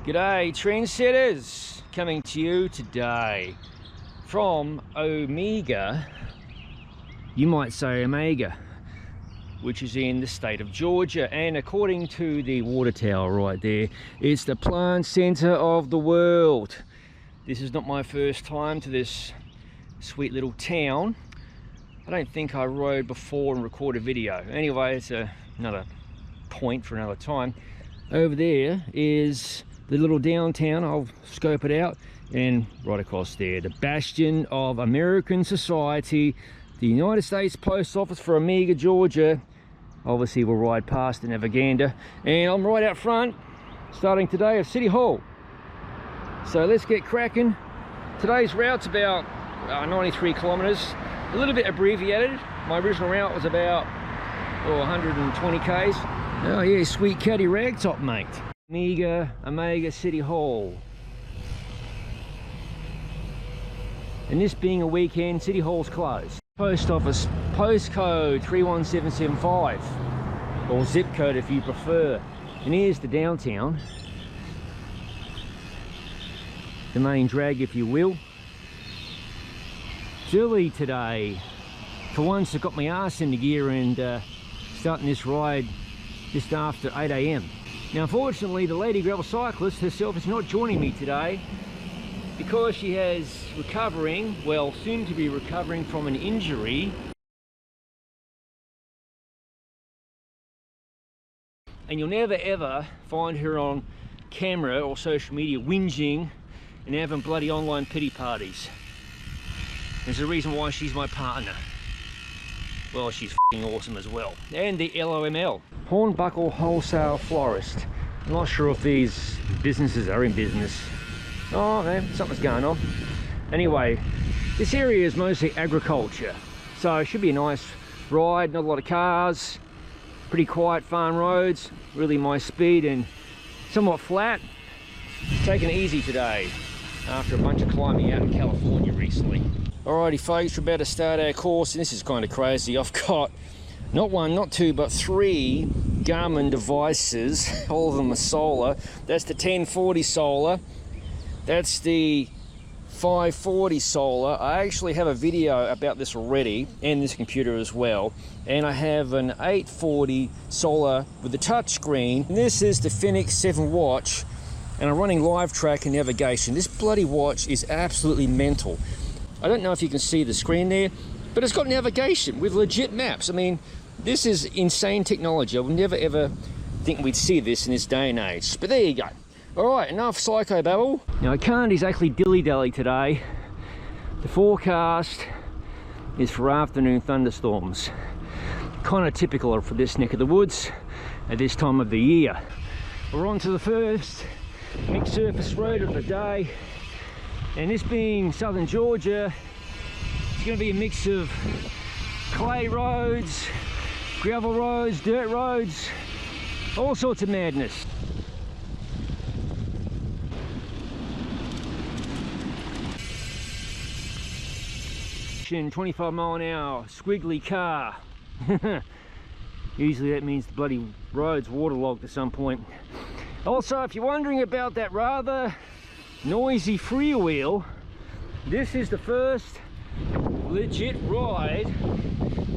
G'day trendsetters, coming to you today from Omega, you might say Omega, which is in the state of Georgia, and according to the water tower right there, it's the plant center of the world. This is not my first time to this sweet little town. I don't think I rode before and recorded video. Anyway, it's another point for another time. Over there is the little downtown. I'll scope it out, and right across there, the bastion of American society, the United States Post Office for Omega, Georgia. Obviously we'll ride past the Naviganda, and I'm right out front starting today at City Hall. So let's get cracking. Today's route's about 93 kilometers, a little bit abbreviated. My original route was about 120 k's. Oh yeah, sweet caddy ragtop, mate. Omega City Hall. And this being a weekend, City Hall's closed. Post office postcode 31775, or zip code if you prefer. And here's the downtown, the main drag if you will. It's early today. For once I got my arse in the gear and starting this ride just after 8 AM. Now unfortunately the lady gravel cyclist herself is not joining me today because she has recovering, well, soon to be recovering from an injury. And you'll never ever find her on camera or social media whinging and having bloody online pity parties. There's a reason why she's my partner. Well, she's f***ing awesome as well. And the LOML, Hornbuckle Wholesale Florist. I'm not sure if these businesses are in business. Oh man, something's going on. Anyway, this area is mostly agriculture, so it should be a nice ride. Not a lot of cars, pretty quiet farm roads, really my speed, and somewhat flat. Taking it easy today after a bunch of climbing out in California recently. Alrighty folks, we're about to start our course, and this is kind of crazy. I've got not one, not two, but three Garmin devices. All of them are solar. That's the 1040 solar. That's the 540 solar. I actually have a video about this already, and this computer as well. And I have an 840 solar with the touchscreen. And this is the Fenix 7 watch, and I'm running live track and navigation. This bloody watch is absolutely mental. I don't know if you can see the screen there, but it's got navigation with legit maps. I mean, this is insane technology. I would never ever think we'd see this in this day and age. But there you go. All right, enough psychobabble. Now I can't exactly dilly-dally today. The forecast is for afternoon thunderstorms. Kind of typical for this neck of the woods at this time of the year. We're on to the first mixed surface road of the day. And this being southern Georgia, it's going to be a mix of clay roads, gravel roads, dirt roads, all sorts of madness. 25 mile an hour, squiggly car. Usually that means the bloody road's waterlogged at some point. Also, if you're wondering about that rather noisy freewheel, this is the first legit ride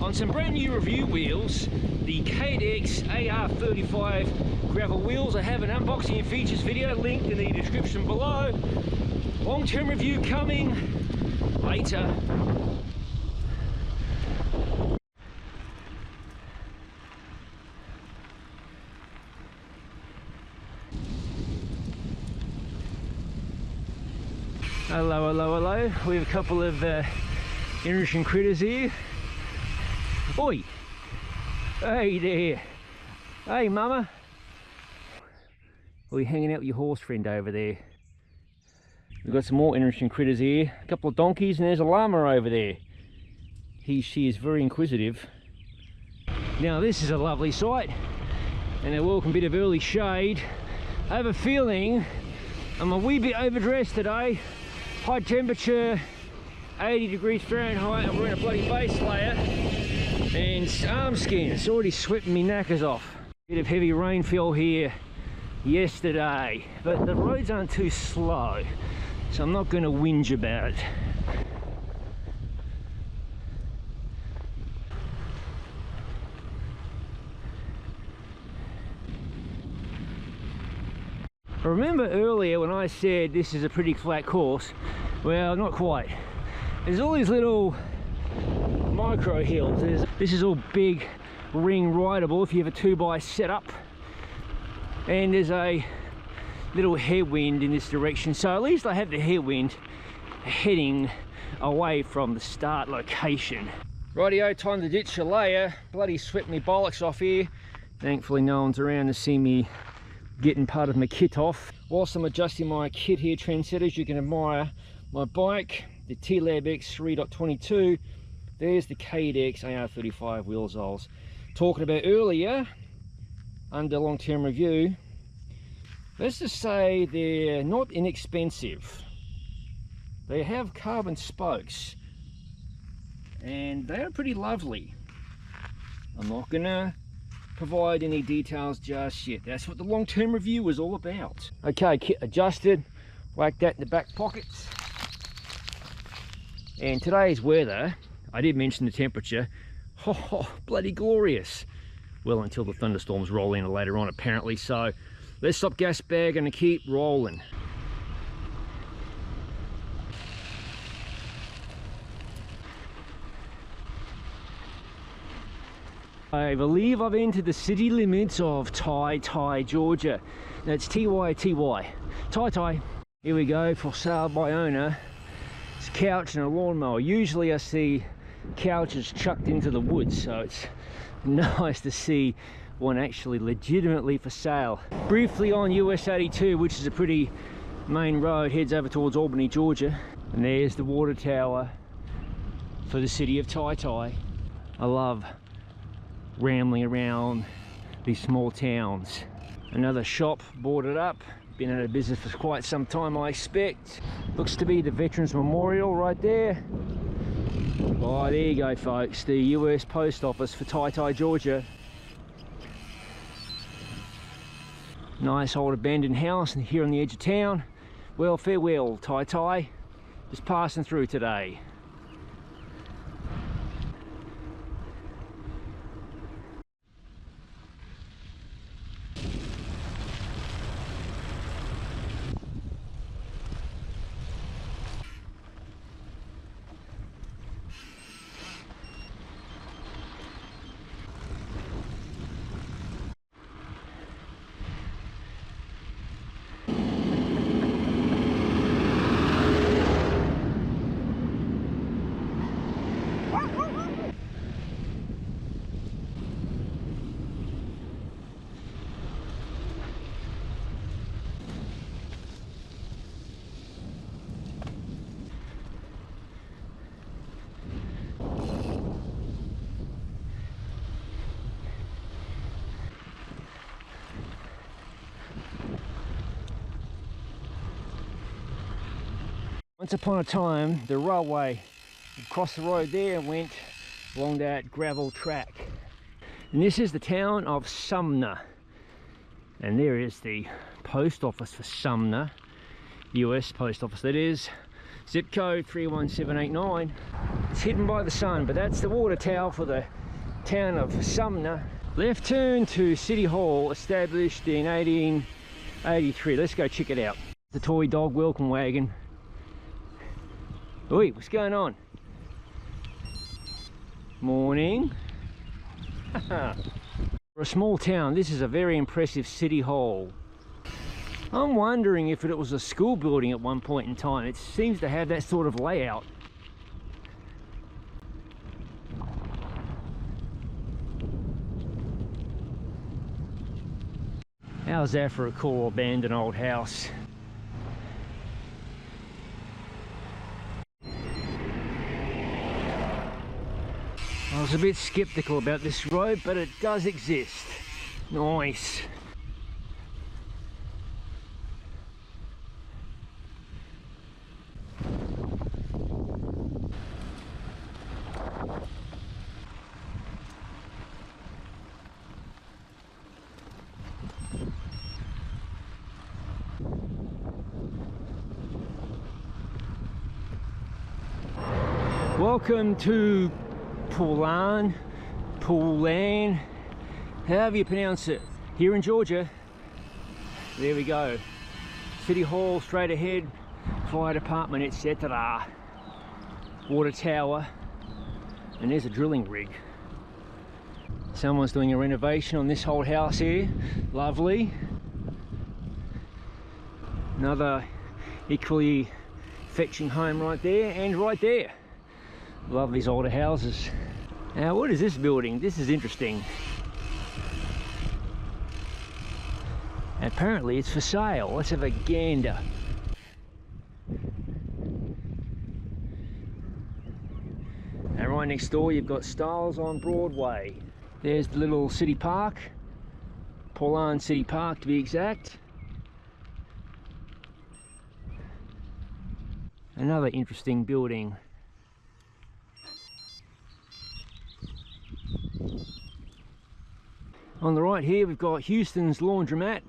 on some brand new review wheels, the Cadex AR35 gravel wheels. I have an unboxing and features video linked in the description below. Long-term review coming later. Hello, hello, hello. We have a couple of interesting critters here. Oi! Hey there. Hey, mama. Are you hanging out with your horse friend over there? We've got some more interesting critters here. A couple of donkeys, and there's a llama over there. She is very inquisitive. Now this is a lovely sight, and a welcome bit of early shade. I have a feeling I'm a wee bit overdressed today. High temperature, 80 degrees Fahrenheit, and we're in a bloody base layer. And arm skin, it's already sweating me knackers off. Bit of heavy rainfall here yesterday, but the roads aren't too slow, so I'm not going to whinge about it. I remember earlier when I said this is a pretty flat course. Well, not quite. There's all these little micro hills. This is all big ring rideable if you have a 2x setup, and there's a little headwind in this direction, so at least I have the headwind heading away from the start location. Rightio, time to ditch a layer. Bloody swept me bollocks off here. Thankfully no one's around to see me getting part of my kit off. Whilst I'm adjusting my kit here, trendsetters, you can admire my bike, the T-Lab X 3.22. There's the KDX AR35 wheels I was talking about earlier under long-term review. Let's just say they're not inexpensive. They have carbon spokes and they are pretty lovely. I'm not gonna provide any details just yet. That's what the long-term review was all about. Okay, kit adjusted, whack that in the back pockets. And today's weather, I did mention the temperature, oh, bloody glorious. Well, until the thunderstorms roll in later on apparently, so let's stop gas bag and keep rolling. I believe I've entered the city limits of Tai, Georgia. That's T-Y-T-Y. Tai. Here we go, for sale by owner. It's a couch and a lawnmower. Usually I see couches chucked into the woods, so it's nice to see one actually legitimately for sale. Briefly on US 82, which is a pretty main road, heads over towards Albany, Georgia. And there's the water tower for the city of Tai. I love rambling around these small towns. Another shop boarded up, been out of business for quite some time I expect. Looks to be the Veterans Memorial right there. Oh, there you go folks, the US Post Office for Tai, Georgia. Nice old abandoned house here on the edge of town. Well, farewell Tai, just passing through today. Once upon a time, the railway across the road there and went along that gravel track. And this is the town of Sumner. And there is the post office for Sumner, US post office that is. Zip code 31789. It's hidden by the sun, but that's the water tower for the town of Sumner. Left turn to City Hall, established in 1883. Let's go check it out. The toy dog welcome wagon. Oi, what's going on? Morning. For a small town, this is a very impressive city hall. I'm wondering if it was a school building at one point in time. It seems to have that sort of layout. How's that for a cool abandoned old house? I was a bit skeptical about this road, but it does exist. Nice. Welcome to Poulan, however you pronounce it, here in Georgia. There we go. City Hall straight ahead, fire department, etc. Water tower, and there's a drilling rig. Someone's doing a renovation on this old house here. Lovely. Another equally fetching home right there and right there. Love these older houses. Now, what is this building? This is interesting. Apparently it's for sale. Let's have a gander. And right next door you've got Styles on Broadway. There's the little city park, Poulan City Park to be exact. Another interesting building. On the right here we've got Houston's Laundromat.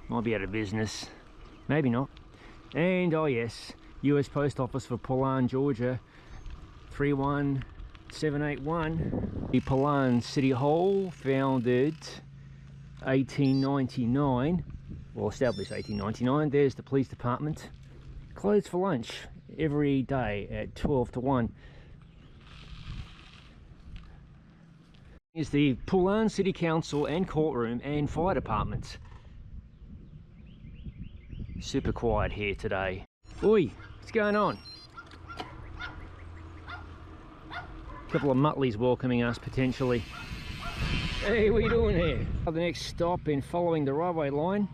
Might be out of business, maybe not. And oh yes, US Post Office for Poulan, Georgia, 31781. The Poulan City Hall, founded 1899, well established 1899. There's the police department. Closed for lunch every day at 12 to 1. Is the Poulan City Council and courtroom and fire department. Super quiet here today. Oi, what's going on? A couple of Mutleys welcoming us potentially. Hey, what are you doing here? The next stop in following the railway line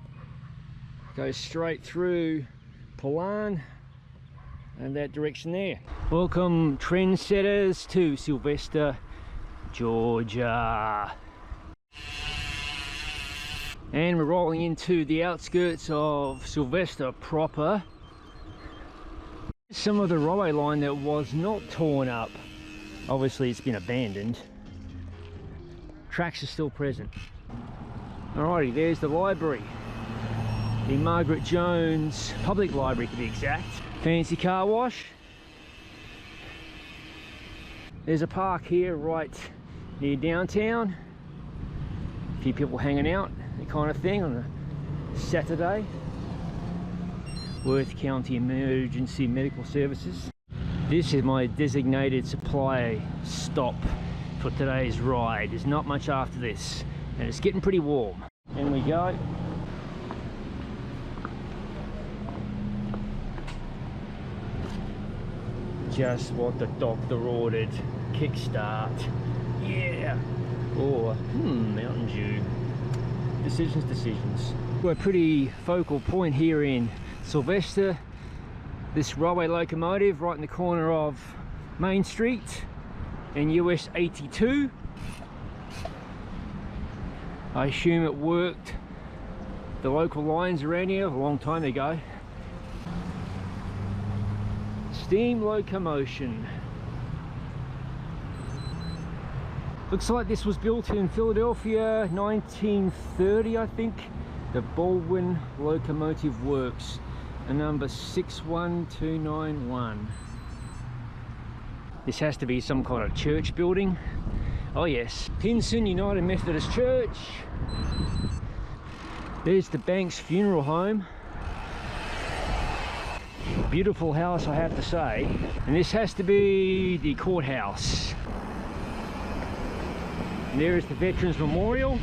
goes straight through Poulan and that direction there. Welcome trendsetters to Sylvester, Georgia. And we're rolling into the outskirts of Sylvester proper. Some of the railway line that was not torn up. Obviously it's been abandoned. Tracks are still present. Alrighty, there's the library. The Margaret Jones Public Library to be exact. Fancy car wash. There's a park here right near downtown. A few people hanging out, that kind of thing on a Saturday. Worth County Emergency Medical Services. This is my designated supply stop for today's ride. There's not much after this, and it's getting pretty warm. In we go. Just what the doctor ordered. Kickstart. Yeah. Or Mountain Dew. Decisions. We're a pretty focal point here in Sylvester. This railway locomotive right in the corner of Main Street and US 82. I assume it worked the local lines around here a long time ago. Steam locomotion. Looks like this was built in Philadelphia 1930, I think. The Baldwin Locomotive Works, a number 61291. This has to be some kind of church building. Oh yes, Pinson United Methodist Church. There's the Banks Funeral Home. Beautiful house, I have to say. And this has to be the courthouse. And there is the Veterans Memorial.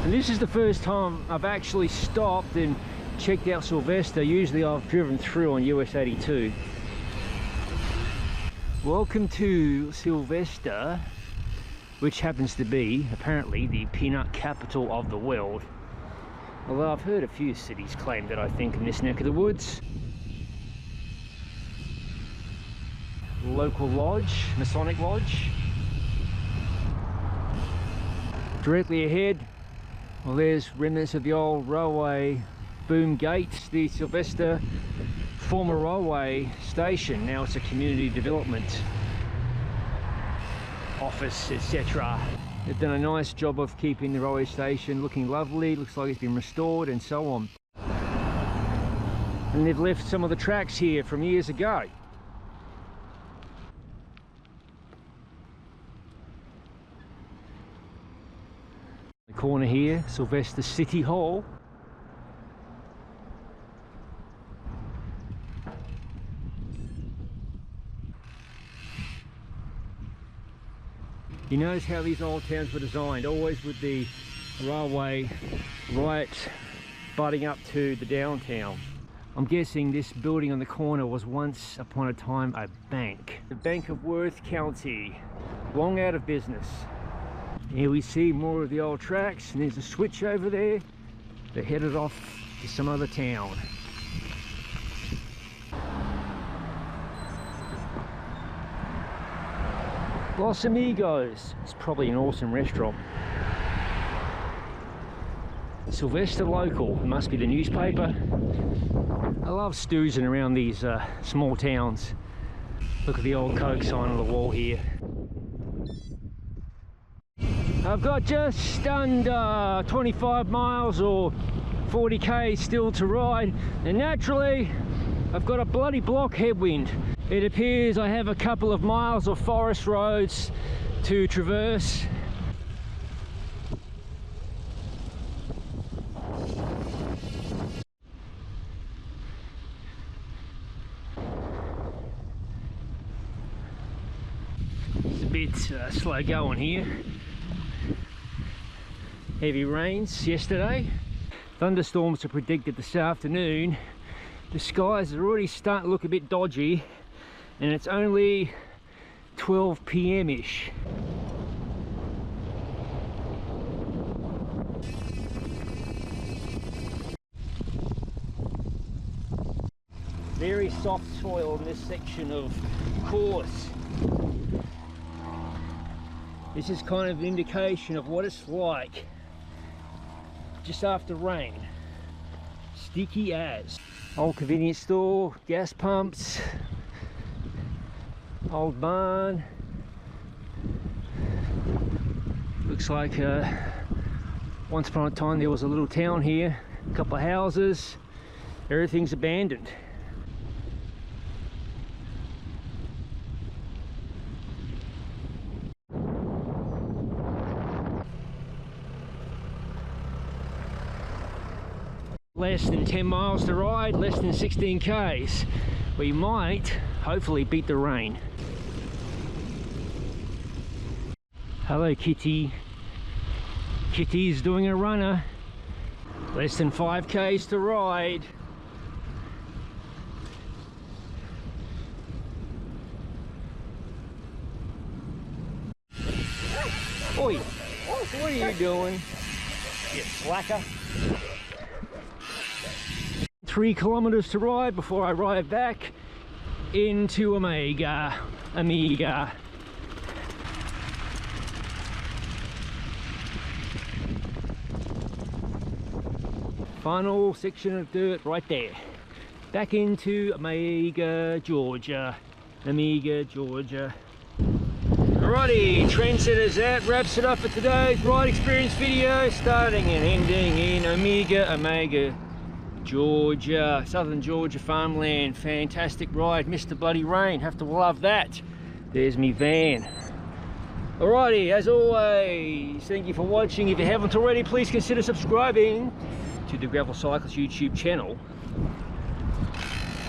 And this is the first time I've actually stopped and checked out Sylvester. Usually I've driven through on US 82. Welcome to Sylvester, which happens to be apparently the peanut capital of the world. Although I've heard a few cities claim that, I think, in this neck of the woods. Local lodge, Masonic Lodge. Directly ahead, well, there's remnants of the old railway boom gates, the Sylvester former railway station. Now it's a community development office, etc. They've done a nice job of keeping the railway station looking lovely. Looks like it's been restored and so on. and they've left some of the tracks here from years ago. The corner here, Sylvester City Hall. You notice how these old towns were designed, always with the railway right butting up to the downtown. I'm guessing this building on the corner was once upon a time a bank. The Bank of Worth County, long out of business. Here we see more of the old tracks, and there's a switch over there. They're headed off to some other town. Los Amigos. It's probably an awesome restaurant. Sylvester Local. It must be the newspaper. I love stoozing around these small towns. Look at the old Coke sign on the wall here. I've got just under 25 miles or 40k still to ride, and naturally I've got a bloody block headwind. It appears I have a couple of miles of forest roads to traverse. It's a bit slow going here. Heavy rains yesterday. Thunderstorms are predicted this afternoon. The skies are already starting to look a bit dodgy, and it's only 12 p.m.-ish. Very soft soil in this section of course. This is kind of an indication of what it's like just after rain. Sticky as. Old convenience store, gas pumps, old barn. Looks like once upon a time there was a little town here, a couple of houses. Everything's abandoned. Less than 10 miles to ride, less than 16 k's. We might hopefully beat the rain. Hello Kitty. Kitty's doing a runner. Less than 5 k's to ride. Oi, what are you doing, you slacker? 3 kilometers to ride before I ride back into Amiga. Final section of dirt right there. Back into Amiga, Georgia. Alrighty, trendsetters, that wraps it up for today's ride experience video, starting and ending in Amiga, Georgia, southern Georgia farmland. Fantastic ride, missed the bloody rain, have to love that. There's me van. Alrighty, as always, thank you for watching. If you haven't already, please consider subscribing to the Gravel Cyclist YouTube channel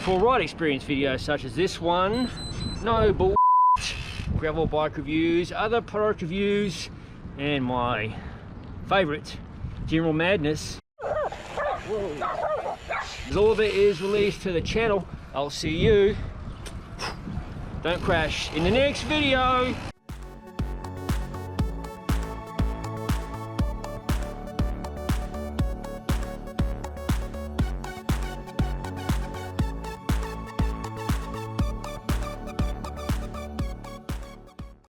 for ride experience videos such as this one. No bull gravel bike reviews, other product reviews, and my favourite, general madness. As all of it is released to the channel, I'll see you, don't crash, in the next video.